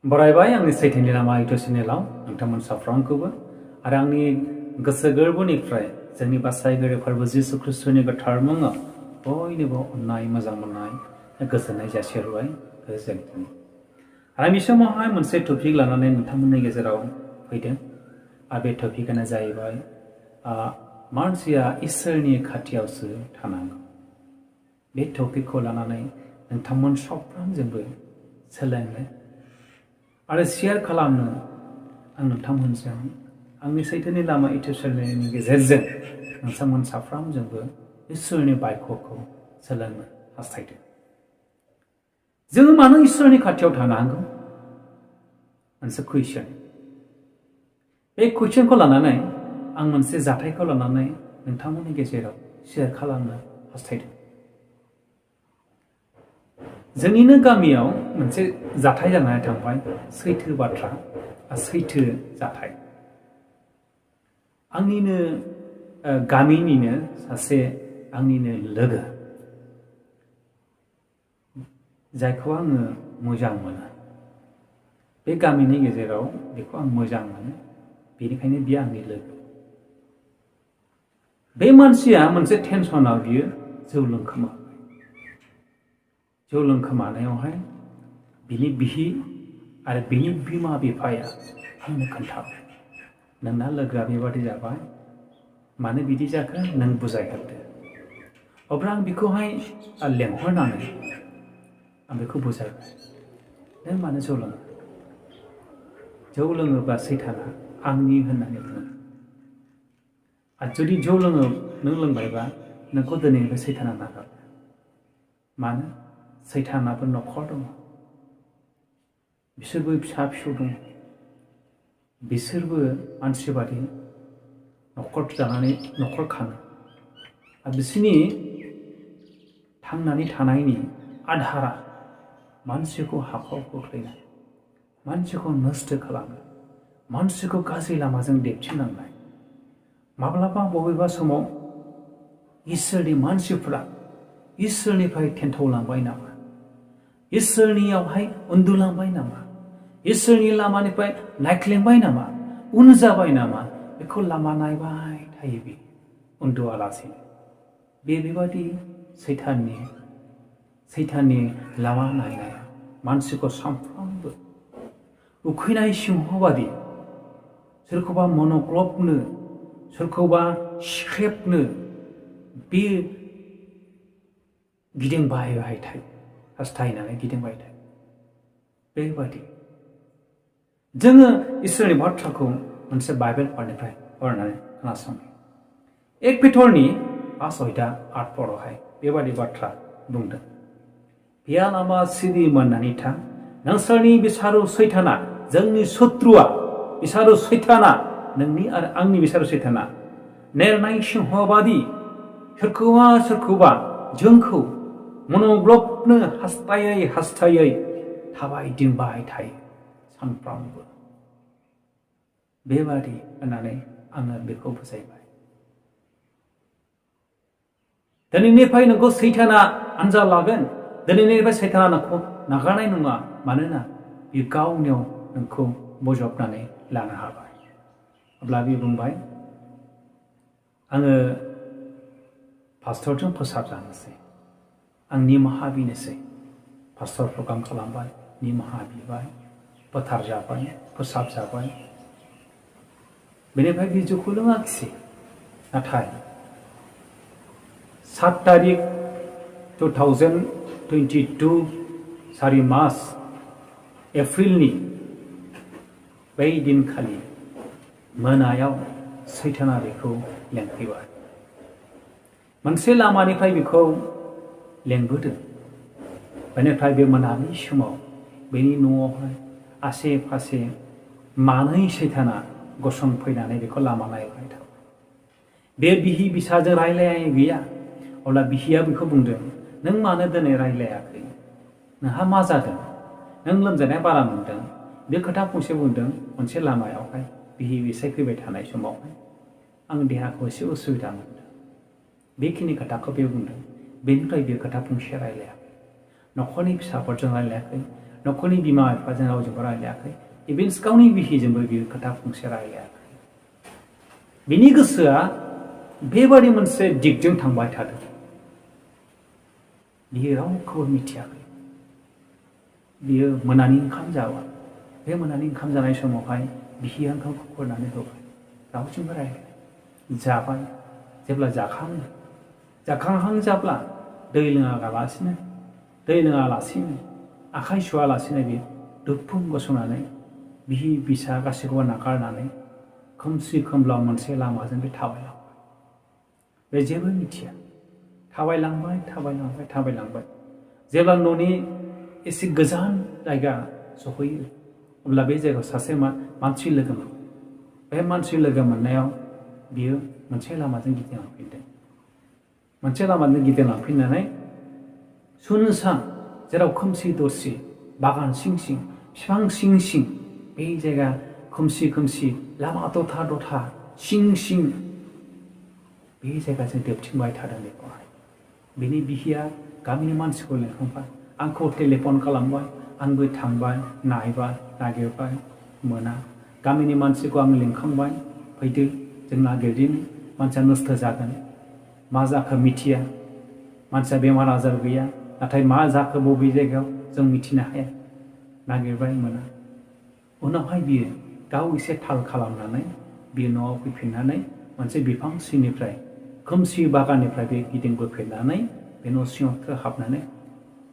बरायबाय आंनि सैथोनि लामा इउटुब चेनेलाव नोंथांमोन साफ्रोमखौबो आरो आंनि गोसो गोरबोनिफ्राय जोंनि बासायगिरि फोरबो जिसु ख्रिस्टनि गोथार मुङाव बयनोबो अननाय मोजां मोननाय गोजोननाय जासिहरबाय गोजोन्थों। आरो बे समावहाय मोनसे टपिक लानानै नोंथांमोननि गेजेराव फैदों आरो बे टपिकआनो जाहैबाय मानसिया इसोरनि खाथियावसो थानांगौ। बे टपिकखौ लानानै नोंथांमोन साफ्रोमजोंबो सोलोंनो आरो शेयार खालामनो आं नोंथांमोनजों आंनि सैथोनि लामा इउटुब चेनेलनि गेजेरजों नोंथांमोन साफ्रोमजोंबो इसोरनि बायख'खौ सोलोंनो हास्थायदों। जों मानो इसोरनि खाथियाव थानांगौ मोनसे कुइसन। बे कुइसनखौ लानानै आं मोनसे जाथायखौ लानानै नोंथांमोननि गेजेराव शेयार खालामनो हास्थायदों। जोंनिनो गामियाव मोनसे जाथाय जानानै थांबाय, सैथो बाथ्रा सैथो जाथाय। आंनिनो गामिनिनो सासे आंनिनो लोगो, जायखौ आङो मोजां मोनो। बे गामिनि गेजेराव बेखौ आं मोजां मोनो, बेनिखायनो बियो आंनि लोगो। बे मानसिया मोनसे टेनसनाव बियो जौ लोंखोमाबाय। जौ लोंखोमानायावहाय बिनि बिहि आरो बिनि बिमा बिफाया आंनो खोन्थाबाय, नोंना लोगोआ बेबादि जाबाय, मानो बिदि जाखो नों बुजायहरदो। अब्ला आं बिखौहाय लेंहरनानै आं बेखौ बुजायबाय, नों मानो जौ लोङो? जौ लोङोब्ला सैताना आंनि होननानै बुङो। आरो जुदि जौ लोङो नों लोंबायबा नोंखौ दिनैनिफ्राय सैताना नागारबाय। मानो? सैतानाबो न'खर दङ, बिसोरबो फिसा फिसौ दङ, बिसोरबो मानसि बादि न'खर जानानै न'खर खाङो। आरो बिसोरनि थांनानै थानायनि आधारा मानसिखौ हाखर खोख्लैनाय, मानसिखौ नस्थ' खालामो, मानसिखौ गाज्रि लामाजों देबथिंलांनाय। माब्लाबा बबेबा समाव इसोरनि मानसिफ्रा इसोरनिफ्राय थेन्थौलांबाय नामा? इसोरनियावहाय उन्दुलांबाय नामा? इसोरनि लामानिफ्राय नायख्लेंबाय नामा? उन जाबाय नामा? बेखौ लामा नायबाय थायो बे उन्दुआलासेनो। बेबादि सैताननि लामा नायनाया मानसिखौ सानफ्रोमबो उखैनाय सिंह बादि सोरखौबा मनग्लबनो, सोरखौबा सिख्रेबनो बे गिदिंबाय थायो, हास्थायनानै गिदिंबाय थायो। बेबादि जोङो इसोरनि बाथ्राखौ मोनसे बाइबेल पार्टनिफ्राय फरायनानै खोनासङो। 1 पेट्रनि 5:8 बेबादि बाथ्रा बुंदों, बिया लामा सिरि मोननानै था, नोंसोरनि बिसारु सैताना, जोंनि शत्रुआ बिसारु सैताना, नोंनि आरो आंनि बिसारु सैताना नेरनाय सिंह बादि सोरखौबा जोंखौ मनग्लबनो हास्थायै थाबायदिंबाय थायो सानफ्रामबो। बेबादि होननानै आङो बेखौ बुजायबाय। दिनैनिफ्राय नोंखौ सैताना आनजाद लागोन, दिनैनिफ्राय सैताना नोंखौ नागारनाय नङा, मानोना बे गावनियाव नोंखौ बजबनानै लानो हाबाय। अब्ला बे बुंबाय, आङो पास्टरजों फोसाबजानोसै, आं निमाहा बिनोसै। पास्टर प्रग्राम खालामबाय, निमाहा बिबाय, फोथारजाबाय, फोसाबजाबाय। बेनिफ्राय बे जौखौ लोङाखिसै। नाथाय 7 तारिख 2022 4 मास एप्रिलनि बै दिनखालि मोनायाव सैताना बेखौ लेंफैबाय। मोनसे लामानिफ्राय बेखौ लेंबोदों। बेनिफ्राय बे मोनानि समाव बेनि न'आवहाय आसे फासे मानै सैताना गसंफैनानै बेखौ लामा नायबाय थाबाय। बे बिहि बिसाजों रायलायनाय गैया। अब्ला बिहिया बेखौ बुंदों, नों मानो दिनै रायलायाखै? नोंहा मा जादों? नों लोमजानाया बारा मोनदों? बे खोथा फंसे बुंदों। मोनसे लामायावहाय बिहि बिसाय फैबाय थानाय समावहाय आं देहाखौ एसे उसुबिदा मोनदों। बेखिनि खोथाखौ बे बुंदों। बेनिफ्राय बे खोथा फंसे रायलायाखै, न'खरनि फिसाफोरजों रायलायाखै, न'खरनि बिमा बिफाजों रावजोंबो रायलायाखै इभेन गावनि बिहिजोंबो बियो खोथा फंसे रायलायाखै बिनि गोसोआ बेबादि मोनसे दिगजों थांबाय थादों बियो रावखौबो मिथियाखै बियो मोनानि ओंखाम जाबाय बे मोनानि ओंखाम जानाय समावहाय बिहिया ओंखामखौ खुरनानै होबाय रावजोंबो रायलायाखै जाबाय जेब्ला जाखांहां जाब्ला दै लोङालासिनो आखाइ सुवालासिनो बियो दुबफुं गसंनानै बिहि बिसा गासैखौबो नागारनानै खोमसि खोमलाव मोनसे लामाजों बे थाबायलांबाय बे जेबो मिथिया थाबायलांबाय जेब्ला न'नि एसे गोजान जायगा सफैयो अब्ला बे जायगायाव सासे मानसि लोगो मोनो बे मानसि लोगो मोननायाव बियो मोनसे लामाजों गिदिंलांफिननानै सुनसान जेराव खोमसि दरसि बागान सिं बिफां सिं बे जायगा खोमसि लामा दथा सिं बे जायगाजों दोबथिंबाय थादों बेखौहाय बिनि बिहिया गामिनि मानसिखौ लेंखांबाय आंखौ टेलिफन खालामबाय आंबो थांबाय नायबाय नागिरबाय मोना गामिनि मानसिखौ आं लिंखांबाय फैदो जों नागिरदिनि मानसिया नस्थ' जागोन मा जाखो मिथिया मानसिया बेमार आजार गैया नाथाय मा जाखो बबे जायगायाव जों मिथिनो हाया नागिरबाय मोना उनावहाय बियो गाव एसे थाल खालामनानै बियो न'आव फैफिननानै मोनसे बिफां सिंनिफ्राय खोमसि बागाननिफ्राय बे गिदिंबोफिननानै बे न' सिङाव हाबनानै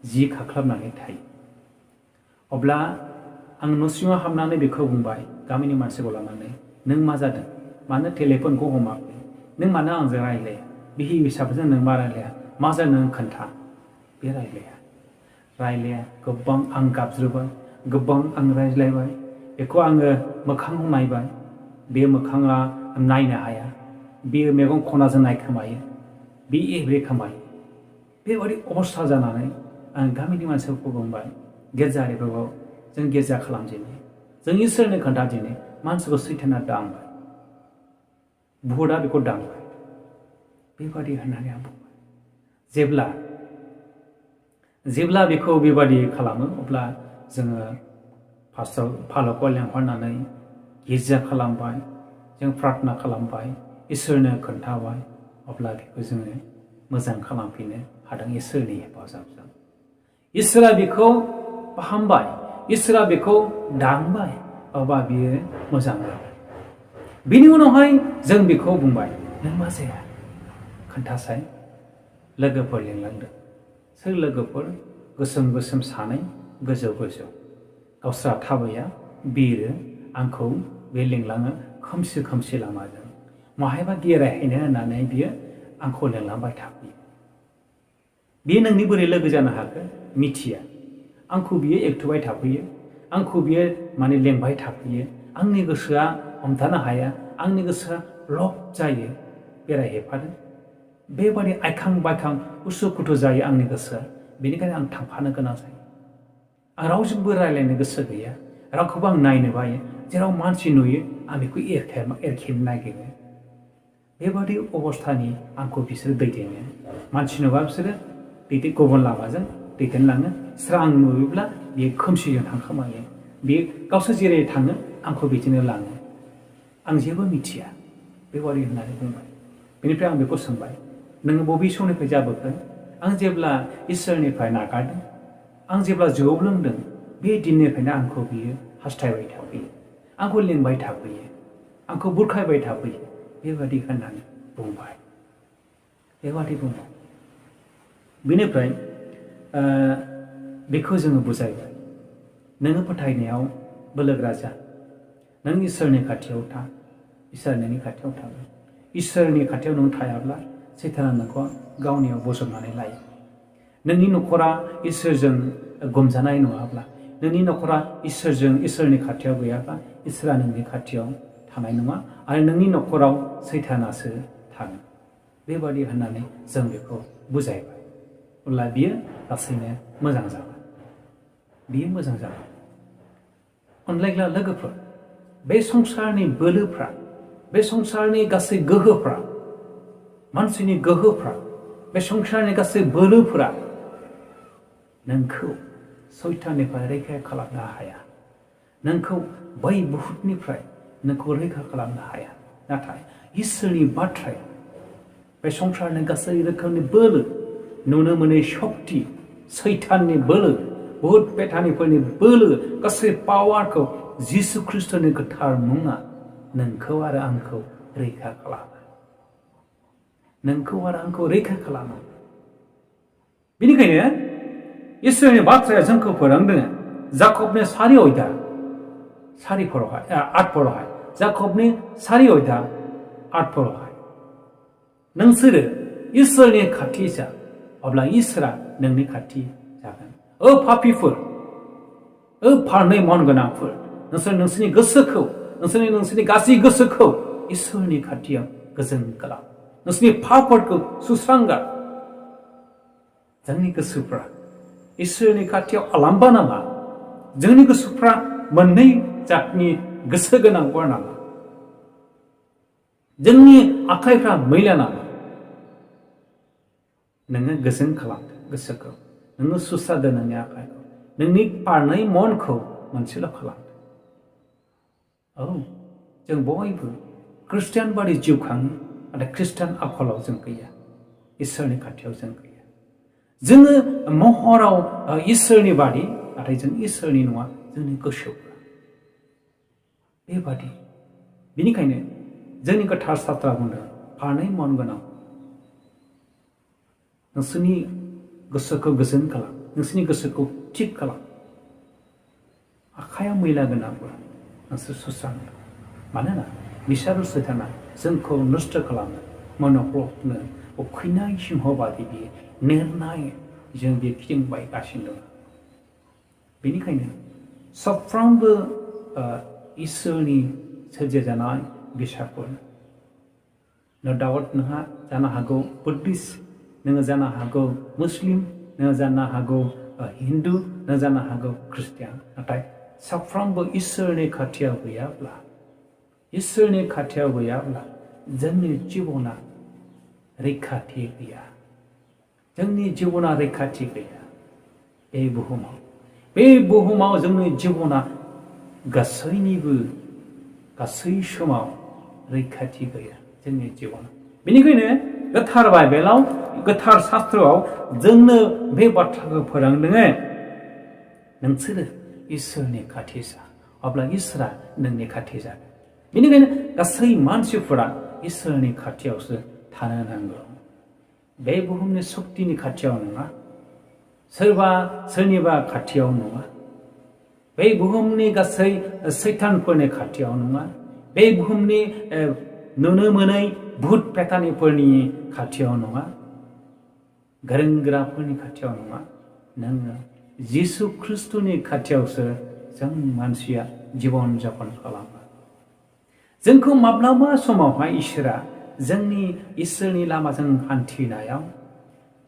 जि खाख्लाबनानै थायो अब्ला आं न' सिङाव हाबनानै बेखौ बुंबाय गामिनि मानसिखौ लानानै नों मा जादों मानो टेलिफनखौ हमाखै नों मानो आंजों रायलाया बिहि बिसाफोरजों नों मा रायलाया मा जादों नों खोन्था बे रायलाया गोबां आं गाबज्रिबाय गोबां आं रायज्लायबाय बेखौ आङो मोखाङाव नायबाय बे मोखाङा नायनो हाया बेयो मेगन खनाजों नायखोमायो बे एब्रे खोमायो बेबादि अबस्था जानानै आं गामिनि मानसिफोरखौ बुंबाय गिर्जारिफोरखौ जों गिर्जा खालामजेनो जों इसोरनो खोन्थाजेनो मानसिखौ सैताना दांबाय बुहुदा बेखौ दांबाय बेबादि होननानै आं बुंबाय जेब्ला बेखौ बेबादि खालामो अब्ला जोङो फार्स्टआव फालकखौ लेंहरनानै गिर्जा खालामबाय जों प्रार्थना खालामबाय इसोरनो खोन्थाबाय अब्ला बेखौ जोङो मोजां खालामफिननो हादों इसोरनि हेफाजाबजों इसोरा बेखौ फाहामबाय इसोरा बेखौ दांबाय अब्ला बियो मोजां जाबाय बिनि उनावहाय जों बेखौ बुंबाय नों मा जाया खोन्थासाय लोगोफोर लिंलांदों सोर लोगोफोर गोसोम सानै गोजौ गावस्रा थाबाया बिरो आंखौ बे लिंलाङो खोमसि लामाजों माहायबा बेरायहैनो होननानै बियो आंखौ लिंलांबाय थाफैयो बियो नोंनि बोरै लोगो जानो हाखो मिथिया आंखौ बियो एकथुबाय थाफैयो आंखौ बियो माने लेंबाय थाफैयो आंनि गोसोआ हमथानो हाया आंनि गोसोआ लब जायो बेरायहैफादों बेबादि आयखां बायखां उसुखुथु जायो आंनि गोसोआ बेनिखायनो आं थांफानो गोनां जायो आं रावजोंबो रायलायनो गोसो गैया रावखौबो आं नायनो बायो जेराव मानसि नुयो आं बेखौ एरखेनो नागिरो बेबादि अबस्थानि आंखौ बिसोरो दैदेनो मानसि नुबा बिसोरो गुबुन लामाजों दैदेनलाङो स्रां नुयोब्ला बियो खोमसिजों थांखोमायो बियो गावसोर जेरै थाङो आंखौ बिदिनो लाङो आं जेबो मिथिया बेबादि होननानै बुंबाय बेनिफ्राय आं बेखौ सोंबाय नोङो बबे समनिफ्राय जाबोखो आं जेब्ला इसोरनिफ्राय नागारदों आं जेब्ला जौ लोंदों बे दिननिफ्रायनो आंखौ बियो हास्थायबाय थाफैयो आंखौ लिंबाय थाफैयो आंखौ बुरखायबाय थाफैयो बेबादि होननानै बुंबाय बेनिफ्राय बेखौ जोङो बुजायबाय नोङो फोथायनायाव बोलोगोरा जा नों इसोरनि खाथियाव था इसोर नोंनि खाथियाव थागोन इसोरनि खाथियाव नों थायाब्ला सैताना नोंखौ गावनियाव बोजबनानै लायो नोंनि न'खरा इसोरजों गमजानाय नङाब्ला नोंनि न'खरा इसोरनि खाथियाव गैयाब्ला इसोरा नोंनि खाथियाव थानाय नङा आरो नोंनि न'खराव सैतानासो थागोन बेबादि होननानै जों बेखौ बुजायबाय अब्ला बियो लासैनो मोजां जाबाय अनलायग्रा लोगोफोर बे संसारनि बोलोफ्रा बे संसारनि गासै गोहोफ्रा मानसिनि गोहोफ्रा बे संसारनि गासै बोलोफोरा नोंखौ सैताननिफ्राय रैखा खालामनो हाया नोंखौ बै बुहुतनिफ्राय नोंखौ रैखा खालामनो हाया नाथाय इसोरनि बाथ्राया बे संसारनि गासै रोखोमनि बोलो नुनो मोनै शक्ति सैताननि बोलो बुहुत पेटानिफोरनि बोलो गासै पावारखौ जिसु ख्रिस्टनि गोथार मुङा नोंखौ आरो आंखौ रैखा खालामो नोंखौ आरो आंखौ रैखा खालामो बेनिखायनो इसोरनि बाथ्राया जोंखौ फोरोंदों जाकबनि 4 अध्याय 8 परावहाय जाकबनि 4 अध्याय 8 परावहाय नोंसोरो इसोरनि खाथि जा अब्ला इसोरा नोंनि खाथि जागोन पापिफोर फारनै मन गोनांफोर नोंसोरनि गोसोखौ नोंसोरनि गासै गोसोखौ इसोरनि खाथियाव गोजोन खालाम नोंसोरनि पापफोरखौ सुस्रांगा जोंनि गोसोफ्रा इसोरनि खाथियाव आलाम्बा नामा जोंनि गोसोफ्रा मोननै जातनि गोसो गोनांफोर नामा जोंनि आखाइफ्रा मैला नामा नोङो गोजोन खालामदो गोसोखौ नोङो सुस्रादो नोंनि आखाइखौ नोंनि फारनै मनखौ मोनसेल' खालामदो जों बयबो ख्रिस्टियान बादि जिउ खाङो नाथाय ख्रिस्टियान आखलाव जों गैया इसोरनि खाथियाव जों गैया जोङो महराव इसोरनि बादि नाथाय जों इसोरनि नङा जोंनि गोसोफ्रा बेबादि बेनिखायनो जोंनि गोथार शास्त्रआ बुंदों फारनै मन गोनां नोंसोरनि गोसोखौ गोजोन खालाम नोंसोरनि गोसोखौ थिग खालाम आखाइया मैला गोनांब्ला नोंसोर सुस्रांदो मानोना बिसोर सैताना जोंखौ नष्ट खालामनो मन'क्लबनो उखैनाय सिंह बादि बियो नेरनाय जों बे फिदिंबायगासिनो दं बेनिखायनो साफ्रोमबो इसोरनि सोरजिजानाय बेसादफोर नो डाउट नोंहा जानो हागौ बुद्धिस्ट नोङो जानो हागौ मुस्लिम नोङो जानो हागौ हिन्दु नोङो जानो हागौ ख्रिस्टियान नाथाय साफ्रोमबो इसोरनि खाथियाव गैयाब्ला जोंनि जिबना रैखाथि गैया जोंनि जिबना रैखाथि गैया बे बुहुमाव जोंनि जिबना गासै समाव रैखाथि गैया जोंनि जिबनाव बेनिखायनो गोथार बाइबेलाव गोथार शास्त्रआव जोंनो बे बाथ्राखौ फोरोंदों नोंसोरो इसोरनि खाथि जा अब्ला इसोरा नोंनि खाथि जागोन बेनिखायनो गासै मानसिफोरा इसोरनि खाथियावसो थानो नांगौ बे बुहुमनि शक्तिनि खाथियाव नङा सोरनिबा खाथियाव नङा बे बुहुमनि गासै सैतानफोरनि खाथियाव नङा बे बुहुमनि नुनो मोनै भुत पेटानिफोरनि खाथियाव नङा गोरों गोराफोरनि खाथियाव नङा नोङो जिसु ख्रिस्टनि खाथियावसो जों मानसिया जीवन जापन खालामो जोंखौ माब्लाबा समावहाय इसोरा जोंनि इसोरनि लामाजों हान्थिनायाव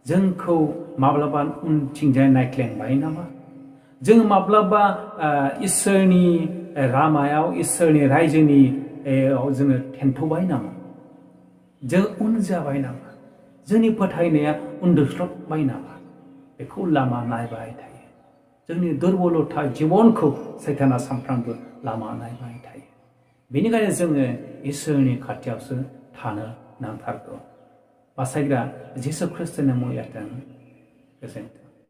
जोंखौ माब्लाबा उनथिंजाय नायख्लेंबाय नामा जों माब्लाबा इसोरनि लामायाव इसोरनि रायजोनि जोङो थेन्थ'बाय नामा जों उन जाबाय नामा जोंनि फोथायनाया उन्दुस्लबबाय नामा बेखौ लामा नायबाय थायो जोंनि दुरबलथा जिबनखौ सैताना सानफ्रामबो लामा नायबाय थायो बेनिखायनो जोङो इसोरनि खाथियावसो थानो नांथारगौ बासायग्रा जिसु ख्रिस्टनि मुङाव गोजोन्थों